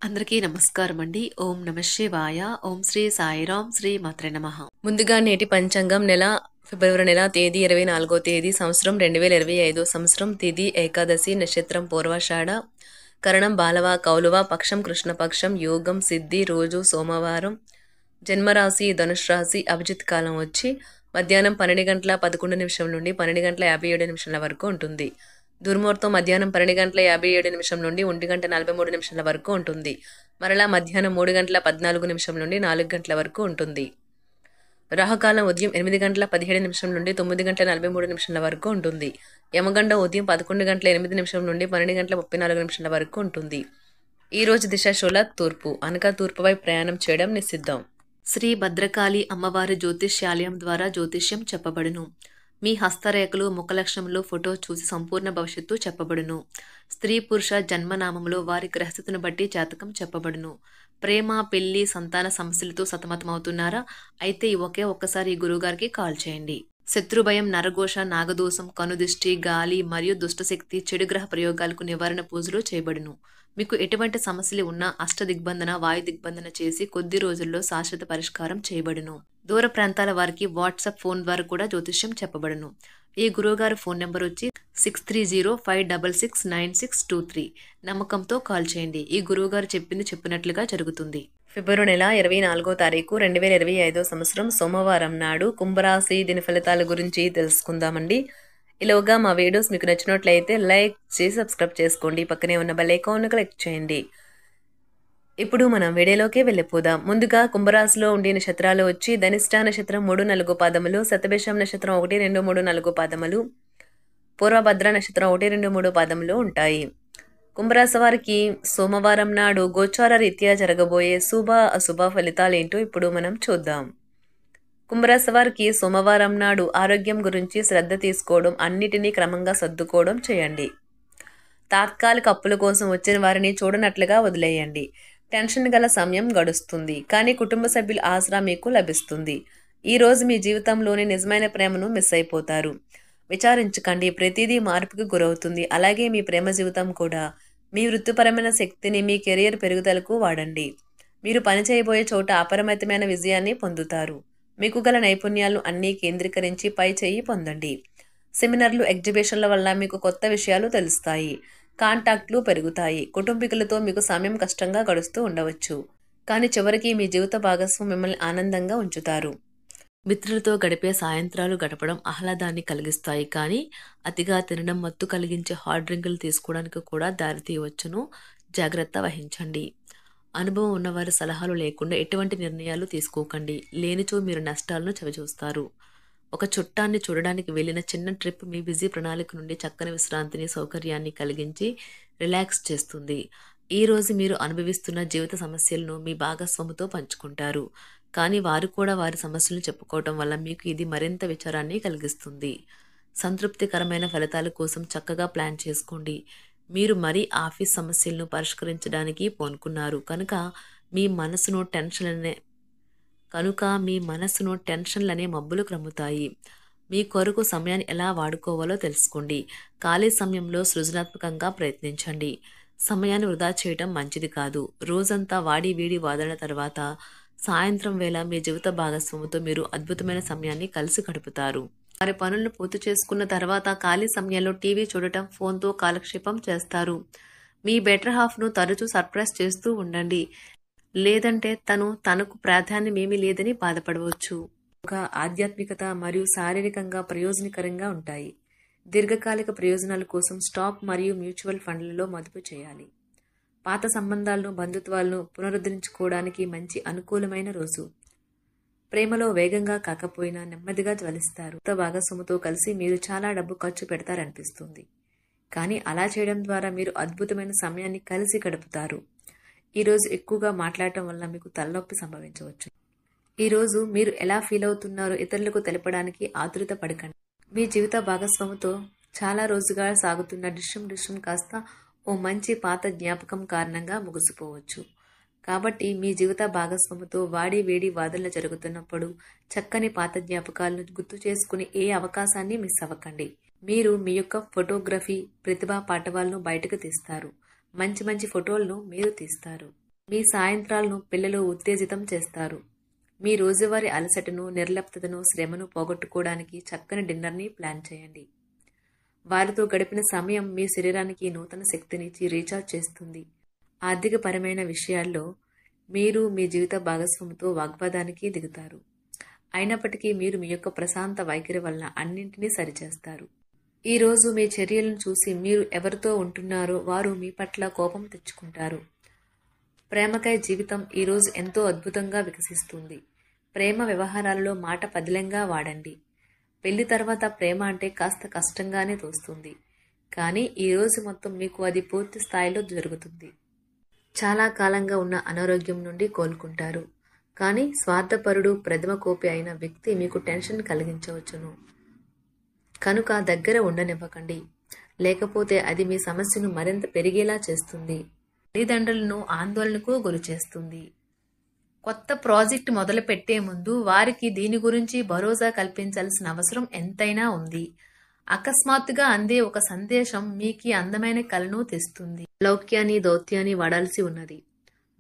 అందరికీ నమస్కారం అండి. ఓం నమ శివాయ. ఓం శ్రీ సాయిరాం శ్రీ మాత్రే నమః. ముందుగా నేటి పంచాంగం ఫిబ్రవరి నెల తేదీ 24వ తేదీ సంవత్సరం 2025 సంవత్సరం తిథి ఏకాదశి నక్షత్రం పూర్వాషాఢ కరణం బాలవ కౌలువ పక్షం కృష్ణపక్షం యోగం సిద్ధి రోజు సోమవారం జన్మరాశి ధనుష్ రాశి అభిజిత్ కాలం వచ్చి మధ్యాహ్నం 12:11 నుండి 12:57 వరకు ఉంటుంది. దుర్ముహూర్తం మధ్యాహ్నం 12:57 నుండి 1:43 వరకు ఉంటుంది. మరలా మధ్యాహ్నం 3:14 నుండి 4 గంటల వరకు ఉంటుంది. రాహుకాలం ఉదయం 8:17 నుండి 9:43 వరకు ఉంటుంది. యమగండం ఉదయం 11:08 నుండి 12:34 వరకు ఉంటుంది. ఈ రోజు దిశ శూల తూర్పు, అనగా తూర్పు వైపు ప్రయాణం చేయడం నిషిద్ధం. శ్రీ భద్రకాళి అమ్మవారి జ్యోతిష్యాలయం ద్వారా జ్యోతిష్యం చెప్పబడును. మీ హస్తరేఖలు ముఖలక్షణములు ఫోటో చూసి సంపూర్ణ భవిష్యత్తు చెప్పబడును. స్త్రీ పురుష జన్మనామములో వారి గ్రహస్థితిని బట్టి జాతకం చెప్పబడును. ప్రేమ పెళ్లి సంతాన సమస్యలతో సతమతమవుతున్నారా? అయితే ఒక్కసారి ఈ గురువుగారికి కాల్ చేయండి. శత్రుభయం నరఘోష నాగదోషం కనుదిష్టి గాలి మరియు దుష్టశక్తి చెడు గ్రహ ప్రయోగాలకు నివారణ పూజలు చేయబడును. మీకు ఎటువంటి సమస్యలు ఉన్నా అష్టదిగ్బంధన వాయు దిగ్బంధన చేసి కొద్ది రోజుల్లో శాశ్వత పరిష్కారం చేయబడును. దూర ప్రాంతాల వారికి వాట్సాప్ ఫోన్ ద్వారా కూడా జ్యోతిష్యం చెప్పబడును. ఈ గురువుగారి ఫోన్ నెంబర్ వచ్చి 6305669623. నమ్మకంతో కాల్ చేయండి. ఈ గురువుగారు చెప్పినట్లుగా జరుగుతుంది. ఫిబ్రవరి నెల 24వ తారీఖు 2025 సంవత్సరం సోమవారం నాడు కుంభరాశి దిన ఫలితాల గురించి తెలుసుకుందామండి. ఇలాగా మా వీడియోస్ మీకు నచ్చినట్లయితే లైక్ చేసి సబ్స్క్రైబ్ చేసుకోండి. పక్కనే ఉన్న బెల్ ఐకాన్ క్లిక్ చేయండి. ఇప్పుడు మనం వీడియోలోకి వెళ్ళిపోదాం. ముందుగా కుంభరాశిలో ఉండే నక్షత్రాలు వచ్చి ధనిష్ట నక్షత్రం 3-4 పాదములు, శతభిషం నక్షత్రం 1-2-3-4 పాదములు, పూర్వభద్ర నక్షత్రం 1-2-3 పాదములు ఉంటాయి. కుంభరాశి వారికి సోమవారం నాడు గోచార రీత్యా జరగబోయే శుభ అశుభ ఫలితాలేంటో ఇప్పుడు మనం చూద్దాం. కుంభరాశి వారికి సోమవారం నాడు ఆరోగ్యం గురించి శ్రద్ధ తీసుకోవడం, అన్నిటినీ క్రమంగా సర్దుకోవడం చేయండి. తాత్కాలిక అప్పుల కోసం వచ్చిన వారిని చూడనట్లుగా వదిలేయండి. టెన్షన్ గల సమయం గడుస్తుంది, కానీ కుటుంబ సభ్యుల ఆసరా మీకు లభిస్తుంది. ఈ రోజు మీ జీవితంలోని నిజమైన ప్రేమను మిస్ అయిపోతారు. విచారించకండి, ప్రతిదీ మార్పుకు గురవుతుంది. అలాగే మీ ప్రేమ జీవితం కూడా. మీ వృత్తిపరమైన శక్తిని మీ కెరియర్ పెరుగుదలకు వాడండి. మీరు పనిచేయబోయే చోట అపరిమితమైన విజయాన్ని పొందుతారు. మీకు గల నైపుణ్యాలు అన్నీ కేంద్రీకరించి పై చేయి పొందండి. సెమినార్లు ఎగ్జిబిషన్ల వల్ల మీకు కొత్త విషయాలు తెలుస్తాయి. కాంటాక్ట్లు పెరుగుతాయి. కుటుంబీకులతో మీకు సమయం కష్టంగా గడుస్తూ ఉండవచ్చు, కానీ చివరికి మీ జీవిత భాగస్వామి మిమ్మల్ని ఆనందంగా ఉంచుతారు. మిత్రులతో గడిపే సాయంత్రాలు గడపడం ఆహ్లాదాన్ని కలిగిస్తాయి, కానీ అతిగా తినడం మత్తు కలిగించే హాట్ డ్రింకులు తీసుకోవడానికి కూడా దారితీయవచ్చును. జాగ్రత్త వహించండి. అనుభవం ఉన్నవారి సలహాలు లేకుండా ఎటువంటి నిర్ణయాలు తీసుకోకండి. లేనిచో మీరు నష్టాలను చవిచూస్తారు. ఒక చుట్టాన్ని చూడడానికి వెళ్ళిన చిన్న ట్రిప్ మీ బిజీ ప్రణాళిక నుండి చక్కని విశ్రాంతిని సౌకర్యాన్ని కలిగించి రిలాక్స్ చేస్తుంది. ఈ రోజు మీరు అనుభవిస్తున్న జీవిత సమస్యలను మీ భాగస్వామితో పంచుకుంటారు, కానీ వారు కూడా వారి సమస్యలను చెప్పుకోవటం వల్ల మీకు ఇది మరింత విచారాన్ని కలిగిస్తుంది. సంతృప్తికరమైన ఫలితాల కోసం చక్కగా ప్లాన్ చేసుకోండి. మీరు మరీ ఆఫీస్ సమస్యలను పరిష్కరించడానికి పూనుకున్నారు కనుక మీ మనసును టెన్షన్లనే మబ్బులు క్రమ్ముతాయి. మీ కొరకు సమయాన్ని ఎలా వాడుకోవాలో తెలుసుకోండి. ఖాళీ సమయంలో సృజనాత్మకంగా ప్రయత్నించండి. సమయాన్ని వృధా చేయడం మంచిది కాదు. రోజంతా వాడి వీడి వాదన తర్వాత సాయంత్రం వేళ మీ జీవిత భాగస్వామితో మీరు అద్భుతమైన సమయాన్ని కలిసి గడుపుతారు. వారి పనులను పూర్తి చేసుకున్న తర్వాత ఖాళీ సమయాల్లో టీవీ చూడటం, ఫోన్తో కాలక్షేపం చేస్తారు. మీ బెటర్ హాఫ్ను తరచూ సర్ప్రైజ్ చేస్తూ ఉండండి, లేదంటే తనకు ప్రాధాన్యమేమీ లేదని బాధపడవచ్చు. ఒక ఆధ్యాత్మికత మరియు శారీరకంగా ప్రయోజనకరంగా ఉంటాయి. దీర్ఘకాలిక ప్రయోజనాల కోసం స్టాక్ మరియు మ్యూచువల్ ఫండ్లలో మదుపు చేయాలి. పాత సంబంధాలను బంధుత్వాలను పునరుద్ధరించుకోవడానికి మంచి అనుకూలమైన రోజు. ప్రేమలో వేగంగా కాకపోయినా నెమ్మదిగా జ్వలిస్తారు. భాగస్వామితో కలిసి మీరు చాలా డబ్బు ఖర్చు పెడతారనిపిస్తుంది, కానీ అలా చేయడం ద్వారా మీరు అద్భుతమైన సమయాన్ని కలిసి గడుపుతారు. ఈరోజు ఎక్కువగా మాట్లాడటం వల్ల మీకు తలనొప్పి సంభవించవచ్చు. ఈరోజు మీరు ఎలా ఫీల్ అవుతున్నారో ఇతరులకు తెలపడానికి ఆతురత పడకండి. మీ జీవిత భాగస్వామితో చాలా రోజుగా సాగుతున్న డిష్యం కాస్త ఓ మంచి పాత జ్ఞాపకం కారణంగా ముగిసిపోవచ్చు. కాబట్టి మీ జీవిత భాగస్వామితో వాడి వేడి వాదనలు జరుగుతున్నప్పుడు చక్కని పాత జ్ఞాపకాలను గుర్తు చేసుకుని ఏ అవకాశాన్ని మిస్ అవ్వకండి. మీరు మీ యొక్క ఫోటోగ్రఫీ ప్రతిభా పాటవాలను బయటకు తీస్తారు. మంచి ఫోటోలను మీరు తీస్తారు. మీ సాయంత్రాలను పిల్లలు ఉత్తేజితం చేస్తారు. మీ రోజువారీ అలసటను, నిర్లిప్తతను, శ్రమను పోగొట్టుకోవడానికి చక్కని డిన్నర్ని ప్లాన్ చేయండి. వారితో గడిపిన సమయం మీ శరీరానికి నూతన శక్తినిచ్చి రీఛార్జ్ చేస్తుంది. ఆర్థికపరమైన విషయాల్లో మీరు మీ జీవిత భాగస్వామితో వాగ్వాదానికి దిగుతారు. అయినప్పటికీ మీరు మీ యొక్క ప్రశాంత వైఖరి వల్ల అన్నింటినీ సరిచేస్తారు. ఈరోజు మీ చర్యలను చూసి మీరు ఎవరితో ఉంటున్నారో వారు మీ పట్ల కోపం తెచ్చుకుంటారు. ప్రేమకై జీవితం ఈరోజు ఎంతో అద్భుతంగా వికసిస్తుంది. ప్రేమ వ్యవహారాలలో మాట పదిలంగా వాడండి. పెళ్లి తర్వాత ప్రేమ అంటే కాస్త కష్టంగానే తోస్తుంది. కానీ ఈరోజు మొత్తం మీకు అది పూర్తి స్థాయిలో జరుగుతుంది. చాలా కాలంగా ఉన్న అనారోగ్యం నుండి కోలుకుంటారు. కానీ స్వార్థపరుడు, ప్రథమ కోపి అయిన వ్యక్తి మీకు టెన్షన్ కలిగించవచ్చును. కనుక దగ్గర ఉండనివ్వకండి. లేకపోతే అది మీ సమస్యను మరింత పెరిగేలా చేస్తుంది. తల్లిదండ్రులను ఆందోళనకు గురిచేస్తుంది. కొత్త ప్రాజెక్ట్ మొదలు పెట్టే ముందు వారికి దీని గురించి భరోసా కల్పించాల్సిన అవసరం ఎంతైనా ఉంది. అకస్మాత్తుగా అందే ఒక సందేశం మీకు అందమైన కలను తెస్తుంది. లౌక్యాన్ని, దౌత్యాన్ని వాడాల్సి ఉన్నది.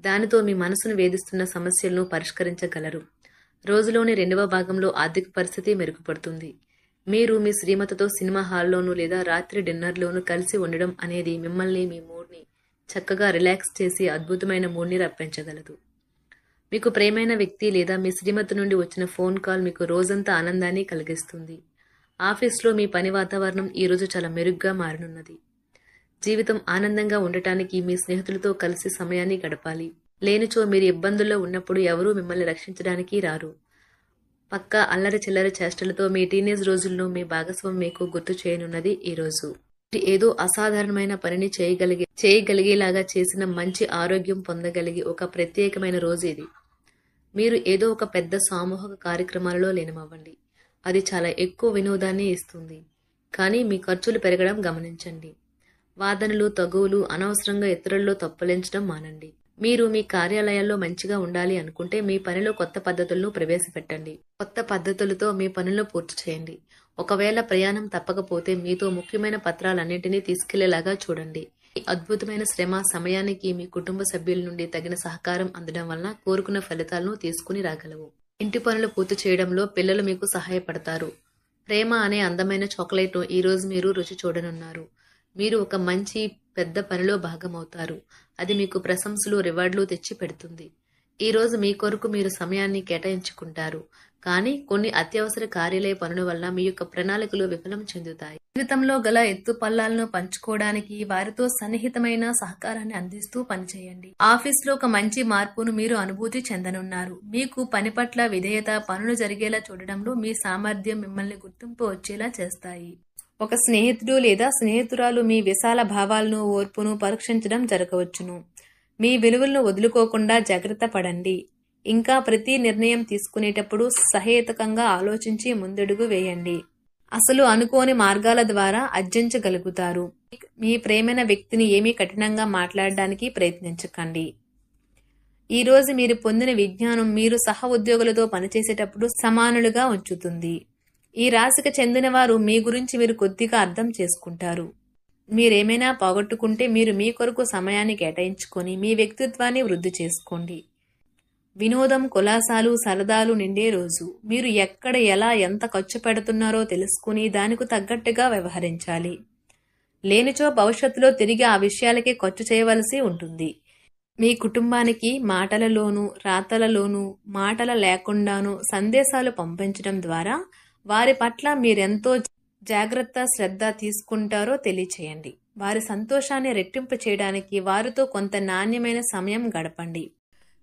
దానితో మీ మనసును వేధిస్తున్న సమస్యలను పరిష్కరించగలరు. రోజులోని 2వ భాగంలో ఆర్థిక పరిస్థితి మెరుగుపడుతుంది. మీరు మీ శ్రీమతితో సినిమా హాల్లోనూ లేదా రాత్రి డిన్నర్లోనూ కలిసి ఉండడం అనేది మిమ్మల్ని, మీ మూడ్ని చక్కగా రిలాక్స్ చేసి అద్భుతమైన మూడ్ని రప్పించగలదు. మీకు ప్రేమైన వ్యక్తి లేదా మీ శ్రీమతి నుండి వచ్చిన ఫోన్ కాల్ మీకు రోజంతా ఆనందాన్ని కలిగిస్తుంది. ఆఫీస్లో మీ పని వాతావరణం ఈరోజు చాలా మెరుగ్గా మారనున్నది. జీవితం ఆనందంగా ఉండటానికి మీ స్నేహితులతో కలిసి సమయాన్ని గడపాలి. లేనిచో మీరు ఇబ్బందుల్లో ఉన్నప్పుడు ఎవరూ మిమ్మల్ని రక్షించడానికి రారు. పక్కా అల్లరి చిల్లరి చేష్టలతో మీ టీనేజ్ రోజుల్లో మీ భాగస్వామి మీకు గుర్తు చేయనున్నది ఈరోజు. ఏదో అసాధారణమైన పనిని చేయగలిగేలాగా చేసిన మంచి ఆరోగ్యం పొందగలిగి ఒక ప్రత్యేకమైన రోజు ఇది. మీరు ఏదో ఒక పెద్ద సామూహిక కార్యక్రమాలలో లీనమవ్వండి. అది చాలా ఎక్కువ వినోదాన్ని ఇస్తుంది. కానీ మీ ఖర్చులు పెరగడం గమనించండి. వాదనలు, తగువులు, అనవసరంగా ఇతరుల్లో తప్పులించడం మానండి. మీరు మీ కార్యాలయాల్లో మంచిగా ఉండాలి అనుకుంటే మీ పనిలో కొత్త పద్ధతులను ప్రవేశపెట్టండి. కొత్త పద్ధతులతో మీ పనులను పూర్తి చేయండి. ఒకవేళ ప్రయాణం తప్పకపోతే మీతో ముఖ్యమైన పత్రాలన్నింటినీ తీసుకెళ్లేలాగా చూడండి. ఈ అద్భుతమైన శ్రమ సమయానికి మీ కుటుంబ సభ్యుల నుండి తగిన సహకారం అందడం వలన కోరుకున్న ఫలితాలను తీసుకుని రాగలవు. ఇంటి పనులు పూర్తి చేయడంలో పిల్లలు మీకు సహాయపడతారు. ప్రేమ అనే అందమైన చాక్లెట్ను ఈరోజు మీరు రుచి చూడనున్నారు. మీరు ఒక మంచి పెద్ద పనిలో భాగమవుతారు. అది మీకు ప్రశంసలు, రివార్డులు తెచ్చి పెడుతుంది. ఈరోజు మీ కొరకు మీరు సమయాన్ని కేటాయించుకుంటారు. కానీ కొన్ని అత్యవసర కార్యాలయ పనుల వల్ల మీ యొక్క ప్రణాళికలు విఫలం చెందుతాయి. జీవితంలో గల ఎత్తు పల్లాలను పంచుకోవడానికి వారితో సన్నిహితమైన సహకారాన్ని అందిస్తూ పనిచేయండి. ఆఫీస్లో ఒక మంచి మార్పును మీరు అనుభూతి చెందనున్నారు. మీకు పని పట్ల విధేయత, పనులు జరిగేలా చూడడంలో మీ సామర్థ్యం మిమ్మల్ని గుర్తింపు వచ్చేలా చేస్తాయి. ఒక స్నేహితుడు లేదా స్నేహితురాలు మీ విశాల భావాలను, ఓర్పును పరీక్షించడం జరగవచ్చును. మీ విలువలను వదులుకోకుండా జాగ్రత్త పడండి. ఇంకా ప్రతి నిర్ణయం తీసుకునేటప్పుడు సహేతుకంగా ఆలోచించి ముందడుగు వేయండి. అసలు అనుకోని మార్గాల ద్వారా అర్జించగలుగుతారు. మీ ప్రేమైన వ్యక్తిని ఏమీ కఠినంగా మాట్లాడడానికి ప్రయత్నించకండి. ఈరోజు మీరు పొందిన విజ్ఞానం మీరు సహ ఉద్యోగులతో పనిచేసేటప్పుడు సమానులుగా ఉంచుతుంది. ఈ రాశికి చెందిన వారు మీ గురించి మీరు కొద్దిగా అర్థం చేసుకుంటారు. మీరేమైనా పోగొట్టుకుంటే మీరు మీ కొరకు సమయాన్ని కేటాయించుకొని మీ వ్యక్తిత్వాన్ని వృద్ధి చేసుకోండి. వినోదం, కులాసాలు, సరదాలు నిండే రోజు. మీరు ఎక్కడ, ఎలా, ఎంత ఖర్చు పెడుతున్నారో తెలుసుకుని దానికి తగ్గట్టుగా వ్యవహరించాలి. లేనిచో భవిష్యత్తులో తిరిగి ఆ విషయాలకే ఖర్చు చేయవలసి ఉంటుంది. మీ కుటుంబానికి మాటలలోనూ, రాతలలోనూ, మాటల లేకుండానూ సందేశాలు పంపించడం ద్వారా వారి పట్ల మీరెంతో జాగ్రత్త, శ్రద్ధ తీసుకుంటారో తెలియచేయండి. వారి సంతోషాన్ని రెట్టింపు చేయడానికి వారితో కొంత నాణ్యమైన సమయం గడపండి.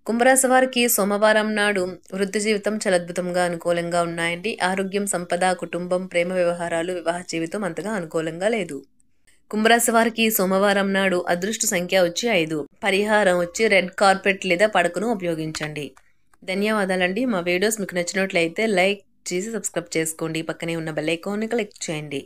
కుంభరాశి వారికి సోమవారం నాడు వృత్తి జీవితం చాలా అద్భుతంగా అనుకూలంగా ఉన్నాయండి. ఆరోగ్యం, సంపద, కుటుంబం, ప్రేమ వ్యవహారాలు, వివాహ జీవితం అంతగా అనుకూలంగా లేదు. కుంభరాశి వారికి సోమవారం నాడు అదృష్ట సంఖ్య వచ్చి 5. పరిహారం వచ్చి రెడ్ కార్పెట్ లేదా పడకను ఉపయోగించండి. ధన్యవాదాలండి. మా వీడియోస్ మీకు నచ్చినట్లయితే లైక్ చేసి సబ్స్క్రైబ్ చేసుకోండి. పక్కనే ఉన్న బెల్ ఐకాన్ని క్లిక్ చేయండి.